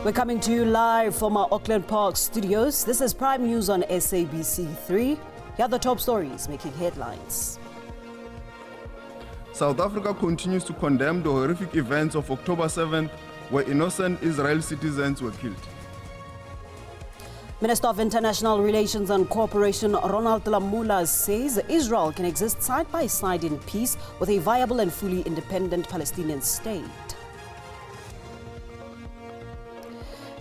We're coming to you live from our Auckland Park studios. This is Prime News on SABC 3. Here are the top stories making headlines. South Africa continues to condemn the horrific events of October 7th, where innocent Israeli citizens were killed. Minister of International Relations and Cooperation Ronald Lamola says Israel can exist side by side in peace with a viable and fully independent Palestinian state.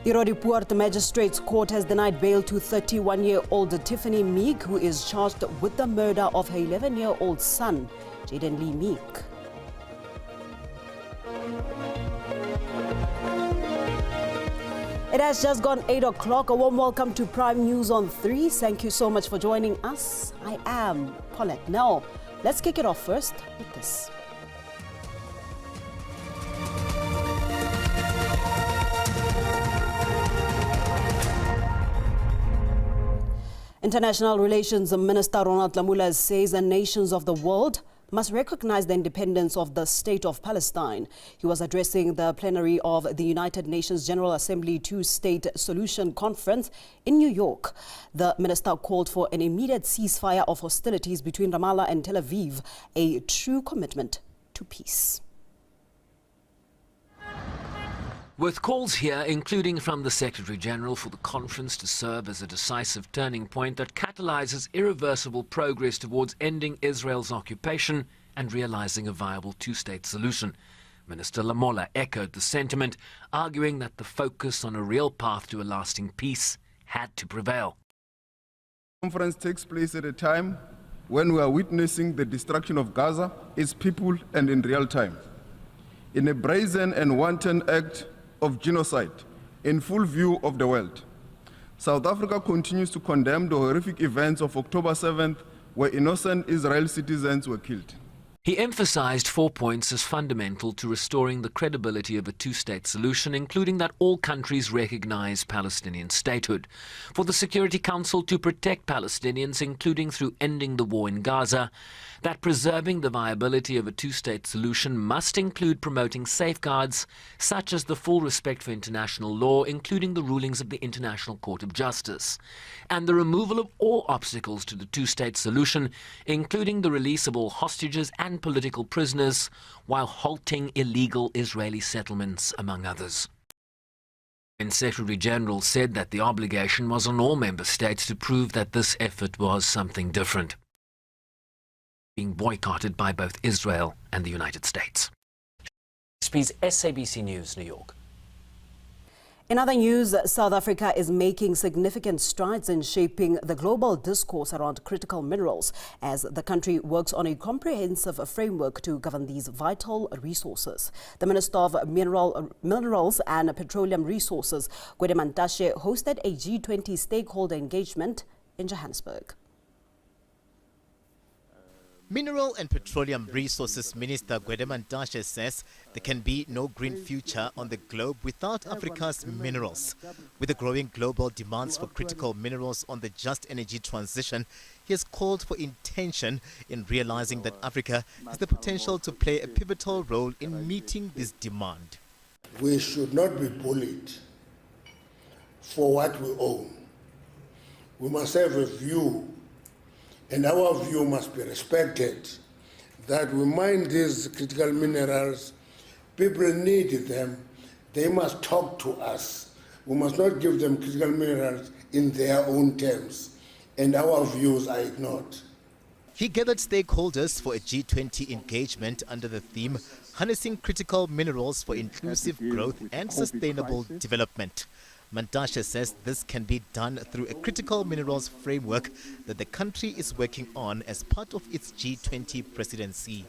The Rodipoort Magistrates Court has denied bail to 31-year-old Tiffany Meek, who is charged with the murder of her 11-year-old son, Jaden Meek. It has just gone 8 o'clock. A warm welcome to Prime News on 3. Thank you so much for joining us. I am Paulette. Now, let's kick it off first with this. International Relations Minister Ronald Lamola says the nations of the world must recognize the independence of the State of Palestine. He was addressing the plenary of the United Nations General Assembly Two-State Solution Conference in New York. The minister called for an immediate ceasefire of hostilities between Ramallah and Tel Aviv, a true commitment to peace. With calls here, including from the Secretary-General, for the conference to serve as a decisive turning point that catalyzes irreversible progress towards ending Israel's occupation and realizing a viable two-state solution. Minister Lamola echoed the sentiment, arguing that the focus on a real path to a lasting peace had to prevail. The conference takes place at a time when we are witnessing the destruction of Gaza, its people, and in real time. In a brazen and wanton act of genocide in full view of the world, South Africa continues to condemn the horrific events of October 7th, where innocent Israeli citizens were killed. He emphasized 4 points as fundamental to restoring the credibility of a two-state solution, including that all countries recognize Palestinian statehood, for the Security Council to protect Palestinians, including through ending the war in Gaza, that preserving the viability of a two-state solution must include promoting safeguards such as the full respect for international law, including the rulings of the International Court of Justice, and the removal of all obstacles to the two-state solution, including the release of all hostages and political prisoners, while halting illegal Israeli settlements, among others. The Secretary-General said that the obligation was on all member states to prove that this effort was something different, being boycotted by both Israel and the United States. SABC News, New York. In other news, South Africa is making significant strides in shaping the global discourse around critical minerals as the country works on a comprehensive framework to govern these vital resources. The Minister of Minerals and Petroleum Resources, Kgalema, hosted a G20 stakeholder engagement in Johannesburg. Mineral and Petroleum Resources Minister Kgalema says there can be no green future on the globe without Africa's minerals. With the growing global demands for critical minerals on the just energy transition, he has called for intention in realizing that Africa has the potential to play a pivotal role in meeting this demand. We should not be bullied for what we own. We must have a view, and our view must be respected, that we mine these critical minerals. People need them. They must talk to us. We must not give them critical minerals in their own terms, and our views are ignored. He gathered stakeholders for a G20 engagement under the theme Harnessing Critical Minerals for Inclusive Growth and Sustainable Development. Mandashe says this can be done through a critical minerals framework that the country is working on as part of its G20 presidency.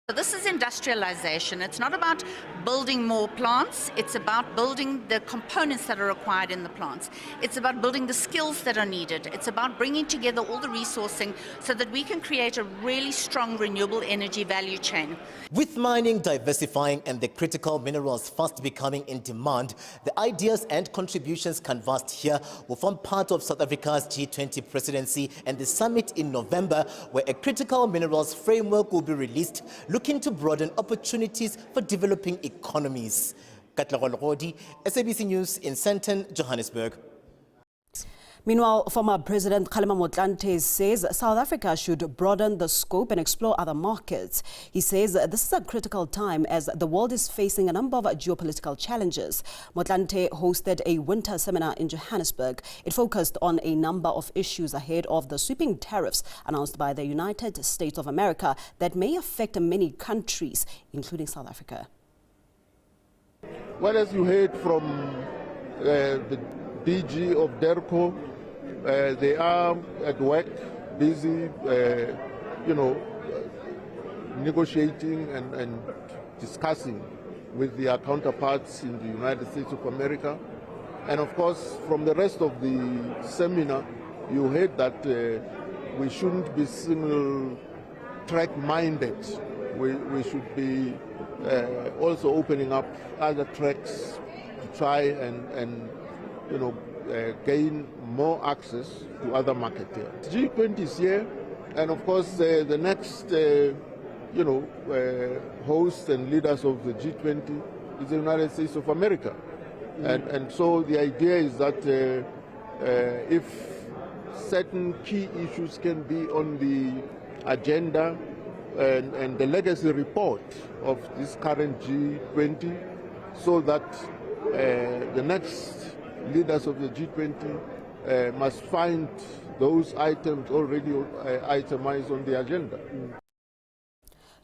So this is industrialization. It's not about building more plants. It's about building the components that are required in the plants. It's about building the skills that are needed. It's about bringing together all the resourcing so that we can create a really strong renewable energy value chain. With mining diversifying and the critical minerals fast becoming in demand, the ideas and contributions canvassed here will form part of South Africa's G20 presidency and the summit in November, where a critical minerals framework will be released, looking to broaden opportunities for developing economies. Kgalema, SABC News in Sandton, Johannesburg. Meanwhile, former President Kgalema Motlanthe says South Africa should broaden the scope and explore other markets. He says this is a critical time as the world is facing a number of geopolitical challenges. Motlanthe hosted a winter seminar in Johannesburg. It focused on a number of issues ahead of the sweeping tariffs announced by the United States of America that may affect many countries, including South Africa. Well, as you heard from the DG of DERCO, they are at work, busy, negotiating and discussing with their counterparts in the United States of America. And of course, from the rest of the seminar, you heard that we shouldn't be single-track minded. We should be also opening up other tracks to try and gain more access to other markets here. G20 is here, and of course the next hosts and leaders of the G20 is the United States of America. And so the idea is that if certain key issues can be on the agenda and the legacy report of this current G20, so that the next leaders of the G20 must find those items already itemized on the agenda.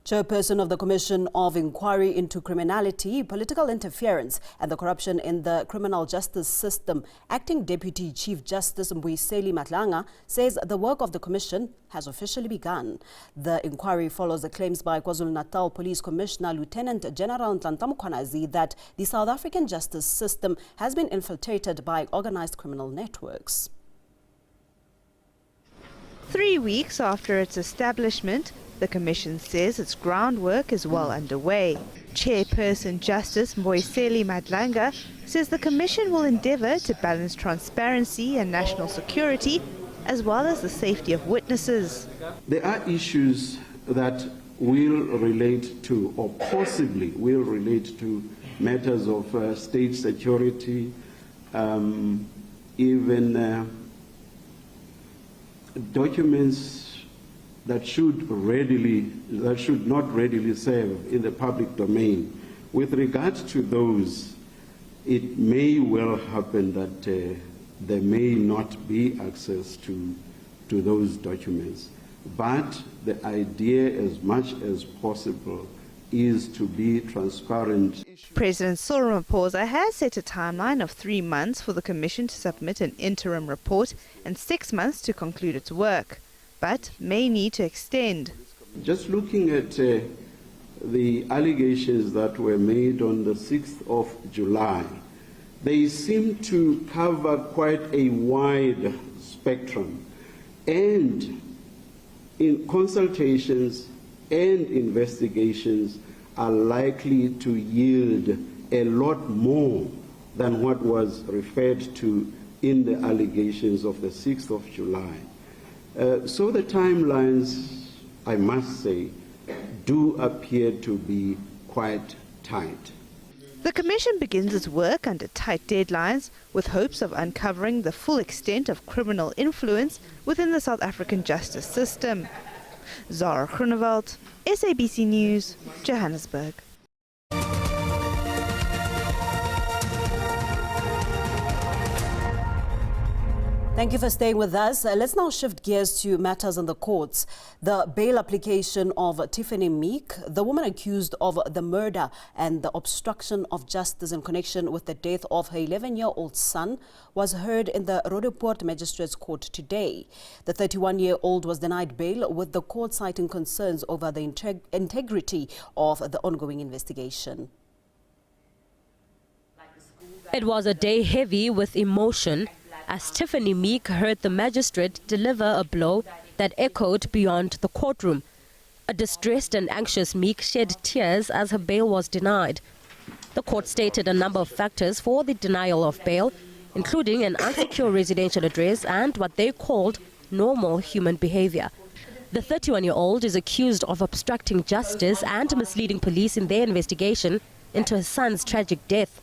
Chairperson of the Commission of Inquiry into Criminality, Political Interference and the Corruption in the Criminal Justice System, Acting Deputy Chief Justice Mbuyiseli Madlanga, says the work of the Commission has officially begun. The inquiry follows the claims by KwaZulu-Natal Police Commissioner Lieutenant General Motlanthe that the South African justice system has been infiltrated by organized criminal networks. 3 weeks after its establishment, the Commission says its groundwork is well underway. Chairperson Justice Mbuyiseli Madlanga says the Commission will endeavour to balance transparency and national security as well as the safety of witnesses. There are issues that will relate to, or possibly will relate to, matters of state security, even documents that should not readily serve in the public domain. With regard to those, it may well happen that there may not be access to those documents. But the idea, as much as possible, is to be transparent. President Cyril Ramaphosa has set a timeline of 3 months for the Commission to submit an interim report and 6 months to conclude its work, but may need to extend. Just looking at the allegations that were made on the 6th of July, they seem to cover quite a wide spectrum, and in consultations and investigations are likely to yield a lot more than what was referred to in the allegations of the 6th of July. So the timelines, I must say, do appear to be quite tight. The Commission begins its work under tight deadlines with hopes of uncovering the full extent of criminal influence within the South African justice system. Zara Groenewald, SABC News, Johannesburg. Thank you for staying with us. Let's now shift gears to matters in the courts. The bail application of Tiffany Meek, the woman accused of the murder and the obstruction of justice in connection with the death of her 11-year-old son, was heard in the Roodepoort Magistrates Court today. The 31-year-old was denied bail, with the court citing concerns over the integrity of the ongoing investigation. It was a day heavy with emotion as Tiffany Meek heard the magistrate deliver a blow that echoed beyond the courtroom. A distressed and anxious Meek shed tears as her bail was denied. The court stated a number of factors for the denial of bail, including an unsecure residential address and what they called normal human behavior. The 31-year-old is accused of obstructing justice and misleading police in their investigation into his son's tragic death.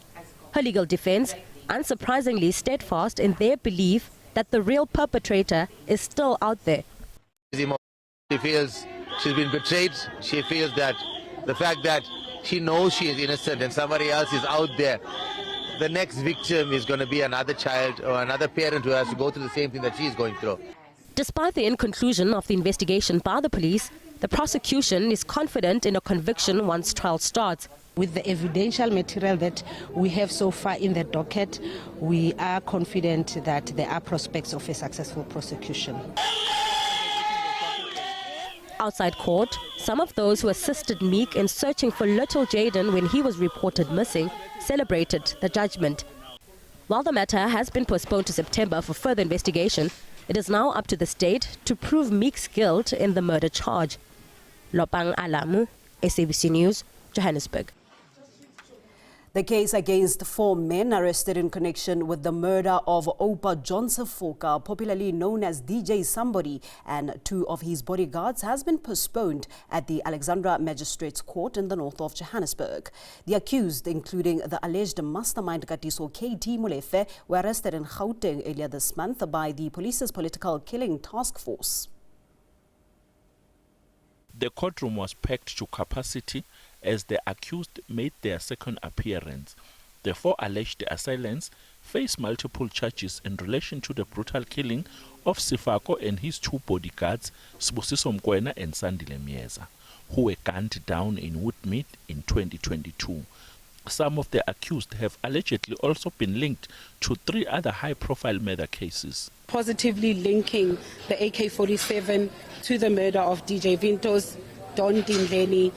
Her legal defense, unsurprisingly steadfast in their belief that the real perpetrator is still out there. She feels she's been betrayed. She feels that the fact that she knows she is innocent and somebody else is out there, the next victim is going to be another child or another parent who has to go through the same thing that she is going through. Despite the inconclusion of the investigation by the police, the prosecution is confident in a conviction once trial starts. With the evidential material that we have so far in the docket, we are confident that there are prospects of a successful prosecution. Outside court, some of those who assisted Meek in searching for little Jaden when he was reported missing celebrated the judgment. While the matter has been postponed to September for further investigation, it is now up to the state to prove Meek's guilt in the murder charge. Lopang Alamu, SABC News, Johannesburg. The case against 4 men arrested in connection with the murder of Oupa Johnson Foka, popularly known as DJ Somebody, and 2 of his bodyguards has been postponed at the Alexandra Magistrates Court in the north of Johannesburg. The accused, including the alleged mastermind Katiso KT Molefe, were arrested in Gauteng earlier this month by the police's political killing task force. The courtroom was packed to capacity as the accused made their second appearance. The 4 alleged assailants face multiple charges in relation to the brutal killing of Sifako and his 2 bodyguards, Sibusiso Mkwena and Sandile Mieza, who were gunned down in Woodmead in 2022. Some of the accused have allegedly also been linked to 3 other high-profile murder cases. Positively linking the AK-47 to the murder of DJ Vintos, Don Dinleni,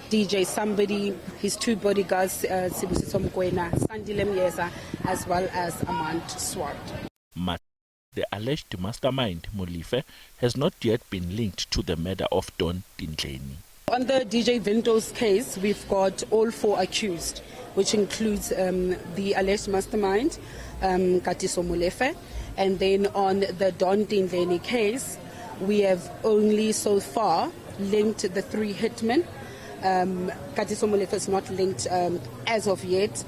DJ Somebody, his 2 bodyguards, Sibusiso Mkwena, Sandile Mieza, as well as Amant Swart. The alleged mastermind, Molefe, has not yet been linked to the murder of Don Dinleni. On the DJ Vintos case, we've got all 4 accused, which includes the alleged mastermind, Katiso Molefe. And then on the Don Dinleni case, we have only so far linked the 3 hitmen. Katiso Molefe is not linked as of yet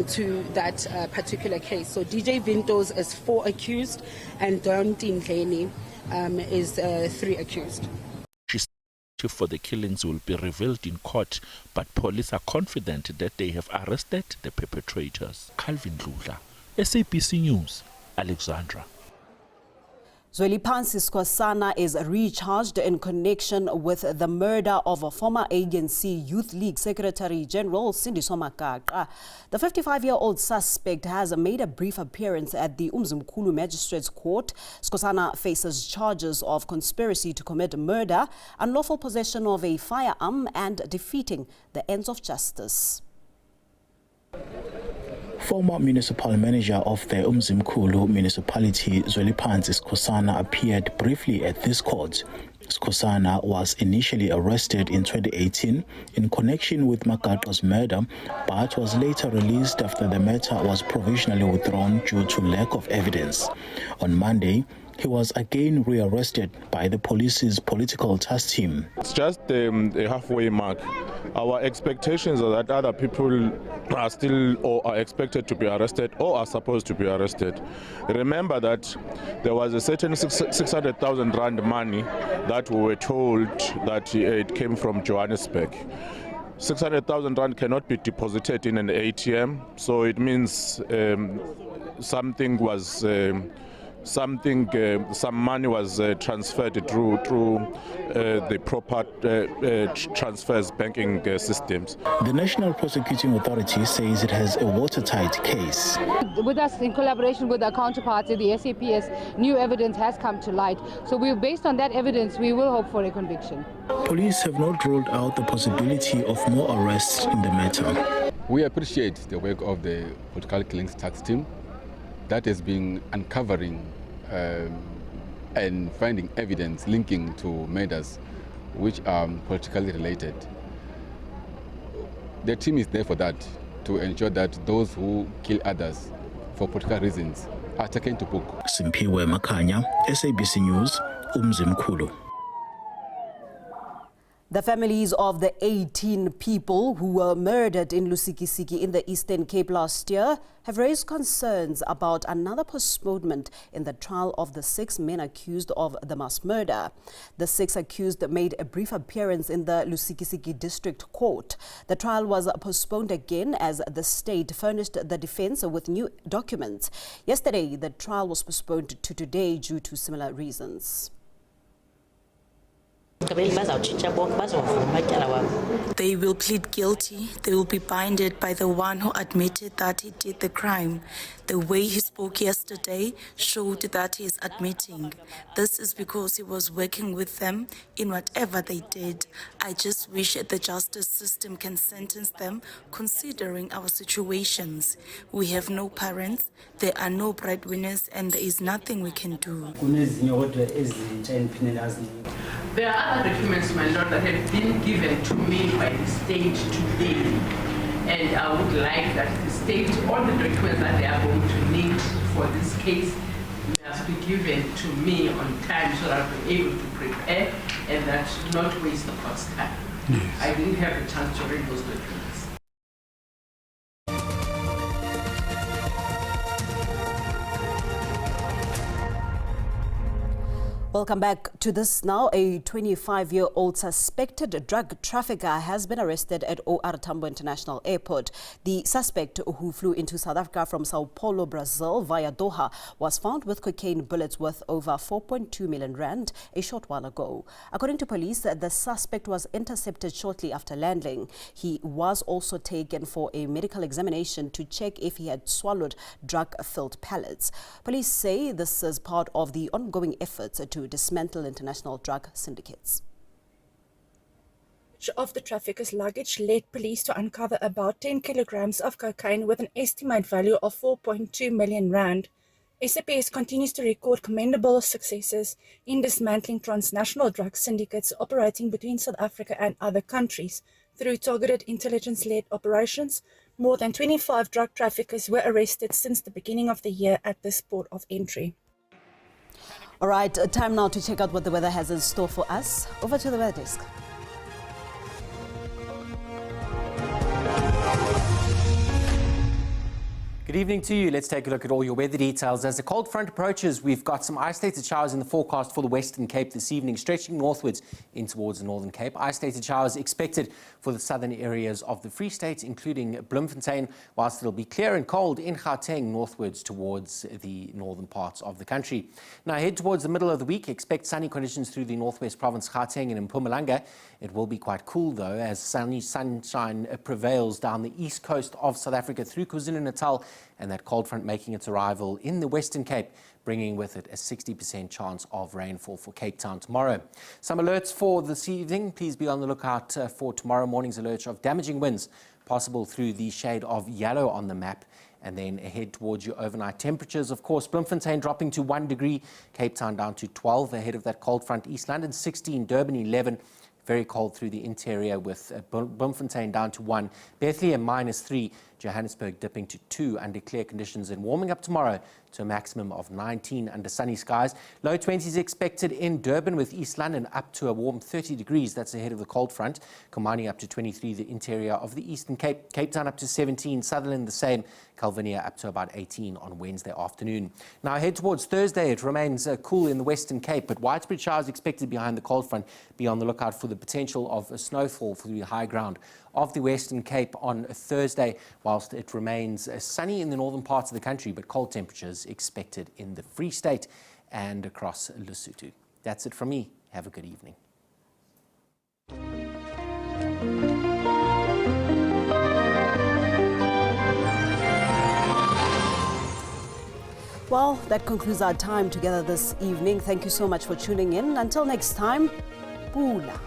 to that particular case. So DJ Vintos is 4 accused and Don Dinleni is 3 accused. For the killings will be revealed in court, but police are confident that they have arrested the perpetrators. Calvin Lula, SABC News, Alexandra. Zwelipansi Skhosana is recharged in connection with the murder of a former ANC Youth League Secretary General Sindiso Makaka. The 55-year-old suspect has made a brief appearance at the Umzimkhulu Magistrates Court. Skhosana faces charges of conspiracy to commit murder, unlawful possession of a firearm, and defeating the ends of justice. Former municipal manager of the Umzimkhulu municipality, Zwelipansi Skhosana, appeared briefly at this court. Skhosana was initially arrested in 2018 in connection with Makaka's murder, but was later released after the matter was provisionally withdrawn due to lack of evidence. On Monday, he was again rearrested by the police's political task team. It's just a halfway mark. Our expectations are that other people are still or are expected to be arrested or are supposed to be arrested. Remember that there was a certain 600,000 rand money that we were told that it came from Johannesburg. 600,000 rand cannot be deposited in an ATM, so it means some money was transferred through the proper transfers banking systems. The National Prosecuting Authority says it has a watertight case. With us, in collaboration with our counterparts in the SAPS, new evidence has come to light. So based on that evidence, we will hope for a conviction. Police have not ruled out the possibility of more arrests in the matter. We appreciate the work of the political killings task team that has been uncovering and finding evidence linking to murders which are politically related. The team is there for that, to ensure that those who kill others for political reasons are taken to book. Simpiwe Makanya, SABC News, Umzimkhulu. The families of the 18 people who were murdered in Lusiki in the Eastern Cape last year have raised concerns about another postponement in the trial of the 6 men accused of the mass murder. The 6 accused made a brief appearance in the Lusiki District Court. The trial was postponed again as the state furnished the defense with new documents. Yesterday, the trial was postponed to today due to similar reasons. They will plead guilty. They will be binded by the one who admitted that he did the crime. The way he spoke yesterday showed that he is admitting. This is because he was working with them in whatever they did. I just wish the justice system can sentence them considering our situations. We have no parents, there are no breadwinners, and there is nothing we can do. There are other documents, my lord, that have been given to me by the state today. And I would like that the state, all the documents that they are going to need for this case must be given to me on time so that I'll be able to prepare and that not waste the court's time. Yes. I didn't have the chance to read those documents. Welcome back to this now. A 25-year-old suspected drug trafficker has been arrested at OR Tambo International Airport. The suspect, who flew into South Africa from Sao Paulo, Brazil via Doha, was found with cocaine bullets worth over 4.2 million rand a short while ago. According to police, the suspect was intercepted shortly after landing. He was also taken for a medical examination to check if he had swallowed drug-filled pellets. Police say this is part of the ongoing efforts to dismantle international drug syndicates. Of the trafficker's luggage led police to uncover about 10 kilograms of cocaine with an estimated value of 4.2 million rand. SABC continues to record commendable successes in dismantling transnational drug syndicates operating between South Africa and other countries. Through targeted intelligence-led operations, more than 25 drug traffickers were arrested since the beginning of the year at this port of entry. All right, time now to check out what the weather has in store for us. Over to the weather desk. Good evening to you. Let's take a look at all your weather details. As the cold front approaches, we've got some isolated showers in the forecast for the Western Cape this evening, stretching northwards in towards the Northern Cape. Isolated showers expected for the southern areas of the Free State, including Bloemfontein, whilst it'll be clear and cold in Gauteng northwards towards the northern parts of the country. Now, head towards the middle of the week. Expect sunny conditions through the northwest province, Gauteng and Mpumalanga. It will be quite cool, though, as sunny sunshine prevails down the east coast of South Africa through KwaZulu-Natal, and that cold front making its arrival in the Western Cape, bringing with it a 60% chance of rainfall for Cape Town tomorrow. Some alerts for this evening. Please be on the lookout for tomorrow morning's alert of damaging winds possible through the shade of yellow on the map. And then ahead towards your overnight temperatures. Of course, Bloemfontein dropping to 1 degree, Cape Town down to 12 ahead of that cold front. East London 16, Durban 11. Very cold through the interior with Bloemfontein down to 1, Bethlehem -3, Johannesburg dipping to 2 under clear conditions, and warming up tomorrow to a maximum of 19 under sunny skies. Low 20s expected in Durban, with East London up to a warm 30 degrees. That's ahead of the cold front. Kilmarnock up to 23, the interior of the Eastern Cape. Cape Town up to 17, Sutherland the same. Calvinia up to about 18 on Wednesday afternoon. Now ahead towards Thursday, it remains cool in the Western Cape, but widespread showers expected behind the cold front. Be on the lookout for the potential of a snowfall through the high ground of the Western Cape on Thursday, whilst it remains sunny in the northern parts of the country, but cold temperatures expected in the Free State and across Lesotho. That's it from me. Have a good evening. Well, that concludes our time together this evening. Thank you so much for tuning in. Until next time, Pula.